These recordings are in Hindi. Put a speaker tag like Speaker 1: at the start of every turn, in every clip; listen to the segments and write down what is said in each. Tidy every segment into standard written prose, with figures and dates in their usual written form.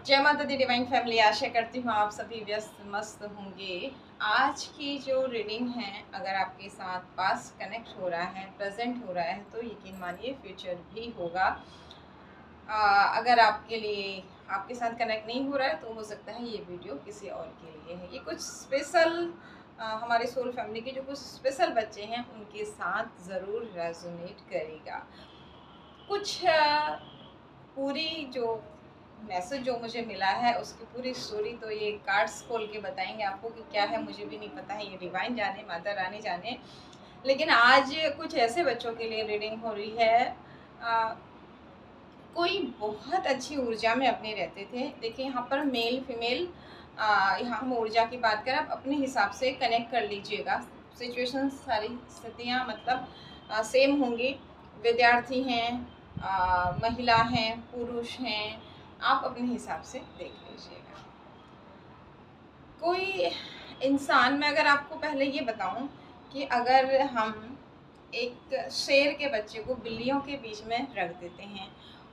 Speaker 1: जय माता दी डिवाइन फैमिली। आशा करती हूँ आप सभी व्यस्त मस्त होंगे। आज की जो रीडिंग है, अगर आपके साथ पास्ट कनेक्ट हो रहा है, प्रेजेंट हो रहा है, तो यकीन मानिए फ्यूचर भी होगा। अगर आपके लिए आपके साथ कनेक्ट नहीं हो रहा है तो हो सकता है ये वीडियो किसी और के लिए है। ये कुछ स्पेशल हमारे सोल फैमिली के जो कुछ स्पेशल बच्चे हैं उनके साथ ज़रूर रेजोनेट करेगा। कुछ पूरी जो मैसेज जो मुझे मिला है उसकी पूरी स्टोरी तो ये कार्ड्स खोल के बताएंगे आपको कि क्या है, मुझे भी नहीं पता है, ये डिवाइन जाने, माता रानी जाने। लेकिन आज कुछ ऐसे बच्चों के लिए रीडिंग हो रही है। कोई बहुत अच्छी ऊर्जा में अपने रहते थे। देखिए यहाँ पर मेल फीमेल, यहाँ हम ऊर्जा की बात करें, आप अपने हिसाब से कनेक्ट कर लीजिएगा। सिचुएशन सारी स्थितियाँ मतलब सेम होंगी। विद्यार्थी हैं, महिला हैं, पुरुष हैं, आप अपने हिसाब से देख लीजिएगा। कोई इंसान, मैं अगर आपको पहले ये बताऊं कि अगर हम एक शेर के बच्चे को बिल्लियों के बीच में रख देते हैं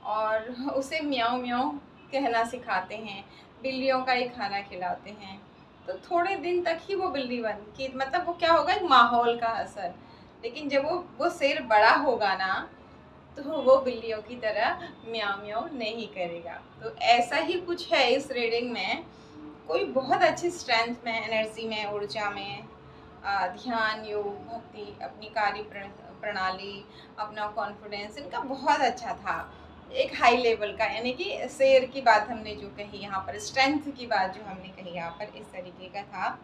Speaker 1: और उसे म्याऊं म्याऊं कहना सिखाते हैं, बिल्लियों का ही खाना खिलाते हैं, तो थोड़े दिन तक ही वो बिल्ली बन की मतलब वो क्या होगा, एक माहौल का असर। लेकिन जब वो शेर बड़ा होगा ना, तो वो बिल्लियों की तरह म्याऊं म्याऊं नहीं करेगा। तो ऐसा ही कुछ है इस रीडिंग में। कोई बहुत अच्छी स्ट्रेंथ में, एनर्जी में, ऊर्जा में, ध्यान, योग, भक्ति, अपनी कार्य प्रणाली, अपना कॉन्फिडेंस इनका बहुत अच्छा था। एक हाई लेवल का, यानी कि शेर की बात हमने जो कही यहाँ पर, स्ट्रेंथ की बात जो हमने कही यहाँ पर, इस तरीके का था।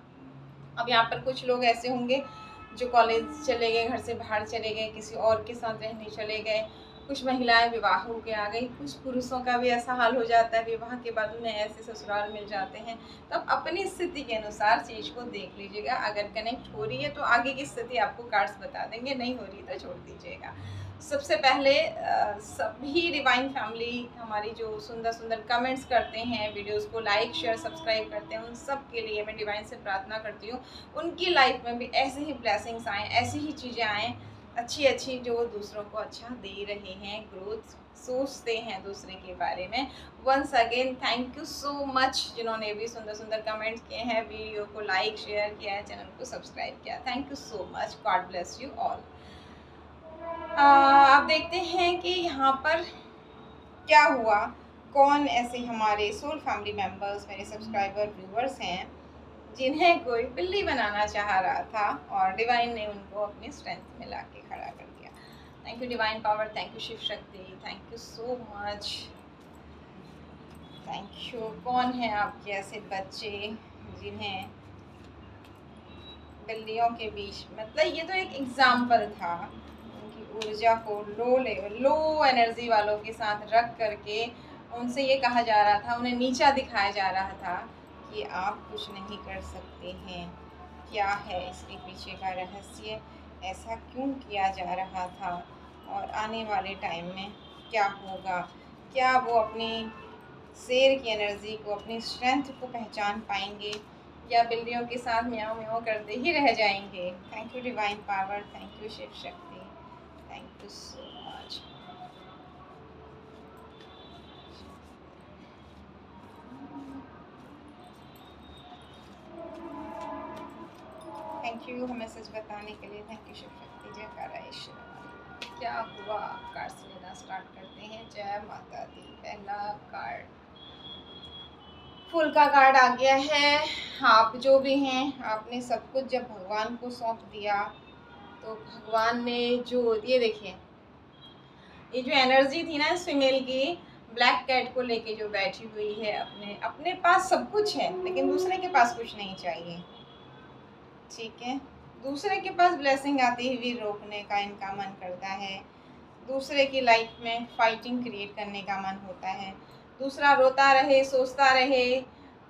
Speaker 1: अब यहाँ पर कुछ लोग ऐसे होंगे जो कॉलेज चले गए, घर से बाहर चले गए, किसी और के साथ रहने चले गए। कुछ महिलाएं विवाह होके आ गई। कुछ पुरुषों का भी ऐसा हाल हो जाता है, विवाह के बाद उन्हें ऐसे ससुराल मिल जाते हैं। तो आप अपनी स्थिति के अनुसार चीज़ को देख लीजिएगा। अगर कनेक्ट हो रही है तो आगे की स्थिति आपको कार्ड्स बता देंगे, नहीं हो रही तो छोड़ दीजिएगा। सबसे पहले सभी डिवाइन फैमिली हमारी जो सुंदर सुंदर कमेंट्स करते हैं, वीडियोस को लाइक शेयर सब्सक्राइब करते हैं, उन सब के लिए मैं डिवाइन से प्रार्थना करती हूँ उनकी लाइफ में भी ऐसे ही ब्लेसिंग्स आएँ, ऐसी ही चीज़ें आएँ अच्छी अच्छी, जो दूसरों को अच्छा दे रहे हैं, ग्रोथ सोचते हैं दूसरे के बारे में। Once again thank you so much जिन्होंने भी सुंदर सुंदर कमेंट्स किए हैं, वीडियो को लाइक शेयर किया है, चैनल को सब्सक्राइब किया। Thank you so much, God bless you all. अब देखते हैं कि यहाँ पर क्या हुआ। कौन ऐसे हमारे सोल फैमिली मेंबर्स, मेरे सब्सक्राइबर व्यूअर्स हैं जिन्हें कोई बिल्ली बनाना चाह रहा था और डिवाइन ने उनको अपनी स्ट्रेंथ में ला के खड़ा कर दिया। Thank you divine power, thank you Shiv Shakti, thank you so much, thank you. कौन है आपके ऐसे बच्चे जिन्हें बिल्लियों के बीच, मतलब ये तो एक एग्जाम्पल था, उनकी ऊर्जा को लो लेवल, लो एनर्जी वालों के साथ रख करके उनसे ये कहा जा रहा था, उन्हें नीचा दिखाया जा रहा था कि आप कुछ नहीं कर सकते हैं। क्या है इसके पीछे का रहस्य, ऐसा क्यों किया जा रहा था और आने वाले टाइम में क्या होगा? क्या वो अपनी शेर की एनर्जी को, अपनी स्ट्रेंथ को पहचान पाएंगे या बिल्लियों के साथ म्याऊं म्याऊं करते ही रह जाएंगे? Thank you divine power, thank you Shiv Shakti, thank you so much. Thank you हमें सच बताने के लिए, थैंक यू शिव शक्ति, जय काराएश्वर। क्या हुआ? कार्ड्स लेना स्टार्ट करते हैं। जय माता दी। पहला कार्ड, फूल का कार्ड आ गया है। आप जो भी हैं, आपने सब कुछ जब भगवान को सौंप दिया तो भगवान ने जो, ये देखिए, ये जो एनर्जी थी ना इस फीमेल की, ब्लैक कैट को लेके जो बैठी हुई है, अपने अपने पास सब कुछ है लेकिन दूसरे के पास कुछ नहीं चाहिए। ठीक है, दूसरे के पास ब्लेसिंग आती हुई रोकने का इनका मन करता है। दूसरे की लाइफ में फाइटिंग क्रिएट करने का मन होता है। दूसरा रोता रहे, सोचता रहे,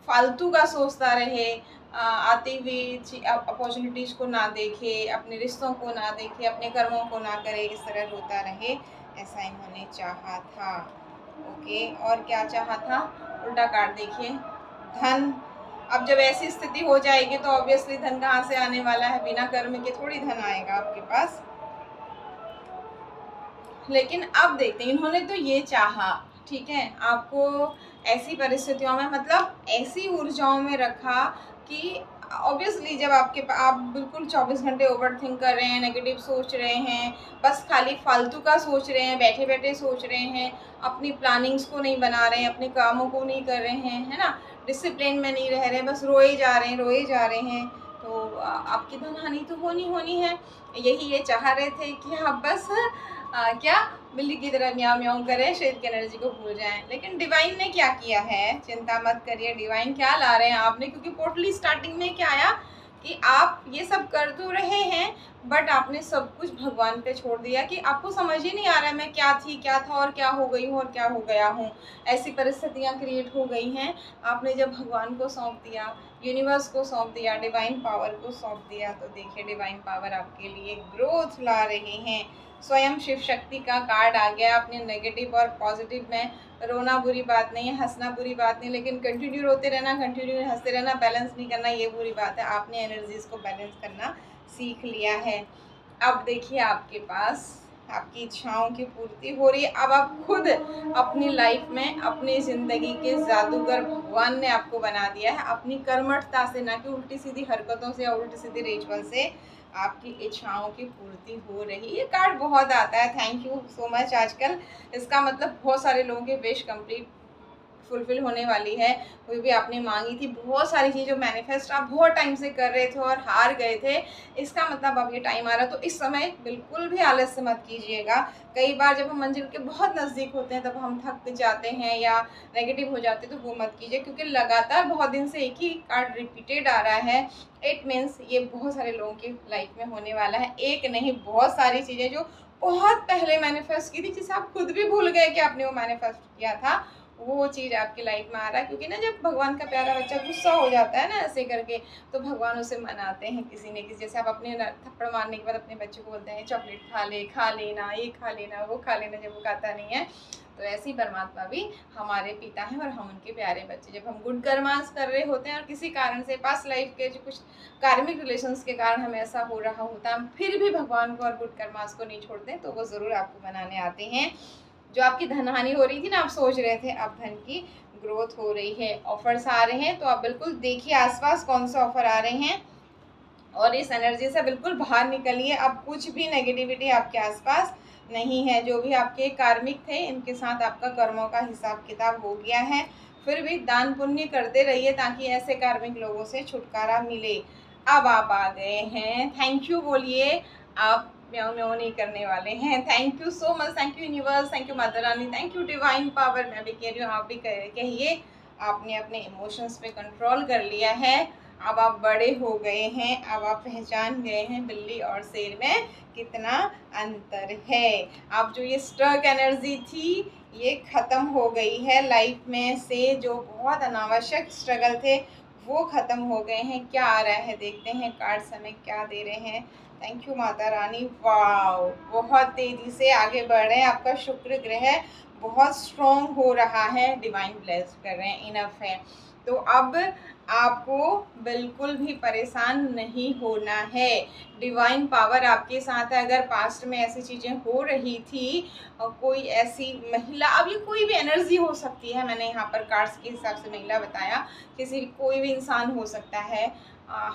Speaker 1: फालतू का सोचता रहे, आती हुई अपॉर्चुनिटीज़ को ना देखे, अपने रिश्तों को ना देखे, अपने कर्मों को ना करे, इस तरह रोता रहे, ऐसा इन्होंने चाहा था। ओके, और क्या चाहा था? उल्टा कार्ड देखिए, धन। अब जब ऐसी स्थिति हो जाएगी तो ऑब्वियसली धन कहाँ से आने वाला है? बिना कर्म के थोड़ी धन आएगा आपके पास। लेकिन अब देखते हैं, इन्होंने तो ये चाहा ठीक है, आपको ऐसी परिस्थितियों में मतलब ऐसी ऊर्जाओं में रखा कि ऑब्वियसली जब आप बिल्कुल 24 घंटे ओवरथिंक कर रहे हैं, नेगेटिव सोच रहे हैं, बस खाली फालतू का सोच रहे हैं, बैठे-बैठे सोच रहे हैं, अपनी प्लानिंग्स को नहीं बना रहे हैं, अपने कामों को नहीं कर रहे हैं, है ना? डिसिप्लिन में नहीं रह रहे हैं, बस रोए जा रहे हैं, रोए जा रहे हैं, तो आपकी धन हानि तो होनी है। यही ये चाह रहे थे कि आप बस क्या बिल्ली की तरह म्याऊं म्याऊं करें, शेर की एनर्जी को भूल जाएं। लेकिन डिवाइन ने क्या किया है, चिंता मत करिए, डिवाइन क्या ला रहे हैं आपने, क्योंकि पोर्टली स्टार्टिंग में क्या आया कि आप ये सब कर तो रहे हैं बट आपने सब कुछ भगवान पे छोड़ दिया कि आपको समझ ही नहीं आ रहा है मैं क्या थी, क्या था और क्या हो गई हूँ और क्या हो गया हूँ। ऐसी परिस्थितियाँ क्रिएट हो गई हैं। आपने जब भगवान को सौंप दिया, यूनिवर्स को सौंप दिया, डिवाइन पावर को सौंप दिया, तो देखिए डिवाइन पावर आपके लिए ग्रोथ ला रहे हैं। स्वयं शिव शक्ति का कार्ड आ गया। अपने नेगेटिव और पॉजिटिव में रोना बुरी बात नहीं है, हंसना बुरी बात नहीं, लेकिन कंटिन्यू रोते रहना, कंटिन्यू हंसते रहना, बैलेंस नहीं करना, ये बुरी बात है। आपने एनर्जीज को बैलेंस करना सीख लिया है। अब देखिए आपके पास आपकी इच्छाओं की पूर्ति हो रही है। अब आप खुद अपनी लाइफ में अपनी ज़िंदगी के जादूगर भगवान ने आपको बना दिया है, अपनी कर्मठता से, ना कि उल्टी सीधी हरकतों से या उल्टी सीधी रिचुअल से आपकी इच्छाओं की पूर्ति हो रही है। ये कार्ड बहुत आता है, थैंक यू सो मच। आजकल इसका मतलब बहुत सारे लोगों के विश कंप्लीट फुलफिल होने वाली है। कोई भी आपने मांगी थी बहुत सारी चीज़ जो मैनिफेस्ट आप बहुत टाइम से कर रहे थे और हार गए थे, इसका मतलब अब ये टाइम आ रहा है। तो इस समय बिल्कुल भी आलस्य मत कीजिएगा। कई बार जब हम मंजिल के बहुत नज़दीक होते हैं तब हम थक जाते हैं या नेगेटिव हो जाते हैं, तो वो मत कीजिए, क्योंकि लगातार बहुत दिन से एक ही कार्ड रिपीटेड आ रहा है। इट मीन्स ये बहुत सारे लोगों की लाइफ में होने वाला है। एक नहीं, बहुत सारी चीज़ें जो बहुत पहले मैनिफेस्ट की थी, जिसे आप खुद भी भूल गए कि आपने वो मैनिफेस्ट किया था, वो चीज़ आपकी लाइफ में आ रहा है। क्योंकि ना जब भगवान का प्यारा बच्चा गुस्सा हो जाता है ना ऐसे करके, तो भगवान उसे मनाते हैं किसी न किसी। जैसे आप अपने थप्पड़ मारने के बाद अपने बच्चे को बोलते हैं चॉकलेट खा ले, खा लेना, ये खा लेना, वो खा लेना, जब वो खाता नहीं है। तो ऐसे ही परमात्मा भी हमारे पिता हैं और हम उनके प्यारे बच्चे। जब हम गुड कर्मास कर रहे होते हैं और किसी कारण से पास्ट लाइफ के जो कुछ कार्मिक रिलेशंस के कारण हमें ऐसा हो रहा होता है, हम फिर भी भगवान को और गुड कर्मास को नहीं छोड़ते, तो वो ज़रूर आपको बनाने आते हैं। जो आपकी धन हानि हो रही थी ना, आप सोच रहे थे, अब धन की ग्रोथ हो रही है, ऑफर्स आ रहे हैं। तो आप बिल्कुल देखिए आसपास कौन से ऑफर आ रहे हैं और इस एनर्जी से बिल्कुल बाहर निकलिए। अब कुछ भी नेगेटिविटी आपके आसपास नहीं है। जो भी आपके कार्मिक थे, इनके साथ आपका कर्मों का हिसाब किताब हो गया है। फिर भी दान पुण्य करते रहिए ताकि ऐसे कार्मिक लोगों से छुटकारा मिले। अब आप आ गए हैं, थैंक यू बोलिए। आप म्याऊं म्याऊं नहीं करने वाले हैं। Thank you so much, thank you universe, thank you Mata Rani, thank you divine power. मैं भी कह रही हूँ, आप भी कहिए। आपने अपने इमोशंस पे कंट्रोल कर लिया है। अब आप बड़े हो गए हैं। अब आप पहचान गए हैं बिल्ली और शेर में कितना अंतर है। अब जो ये स्ट्रक एनर्जी थी, ये ख़त्म हो गई है लाइफ में से। जो बहुत अनावश्यक स्ट्रगल थे वो ख़त्म हो गए हैं। क्या आ रहा है देखते हैं, कार्ड्स हमें क्या दे रहे हैं। Thank you Mata Rani. Wow, बहुत तेज़ी से आगे बढ़ रहे हैं। आपका शुक्र ग्रह बहुत स्ट्रॉन्ग हो रहा है। डिवाइन ब्लेस कर रहे हैं, इनफ है। तो अब आपको बिल्कुल भी परेशान नहीं होना है। डिवाइन पावर आपके साथ है। अगर पास्ट में ऐसी चीज़ें हो रही थी और कोई ऐसी महिला, अब ये कोई भी एनर्जी हो सकती है, मैंने यहाँ पर कार्ड्स के हिसाब से महिला बताया, किसी कोई भी इंसान हो सकता है।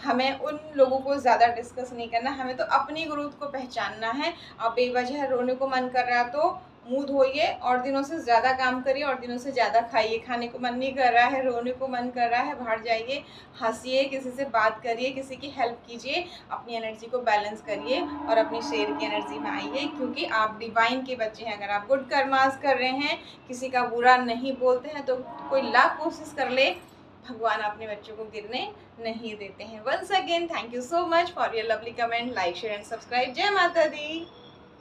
Speaker 1: हमें उन लोगों को ज़्यादा डिस्कस नहीं करना, हमें तो अपनी ग्रोथ को पहचानना है। अब बेवजह रोने को मन कर रहा है तो मुँह धोइए और दिनों से ज़्यादा काम करिए और दिनों से ज़्यादा खाइए। खाने को मन नहीं कर रहा है, रोने को मन कर रहा है, बाहर जाइए, हंसिए, किसी से बात करिए, किसी की हेल्प कीजिए, अपनी एनर्जी को बैलेंस करिए और अपनी शेर की एनर्जी में आइए। क्योंकि आप डिवाइन के बच्चे हैं। अगर आप गुड कर्मास कर रहे हैं, किसी का बुरा नहीं बोलते हैं, तो कोई लाख कोशिश कर ले, भगवान अपने बच्चों को गिरने नहीं देते हैं। Once again thank you so much for your lovely comment, like share and subscribe. जय माता दी।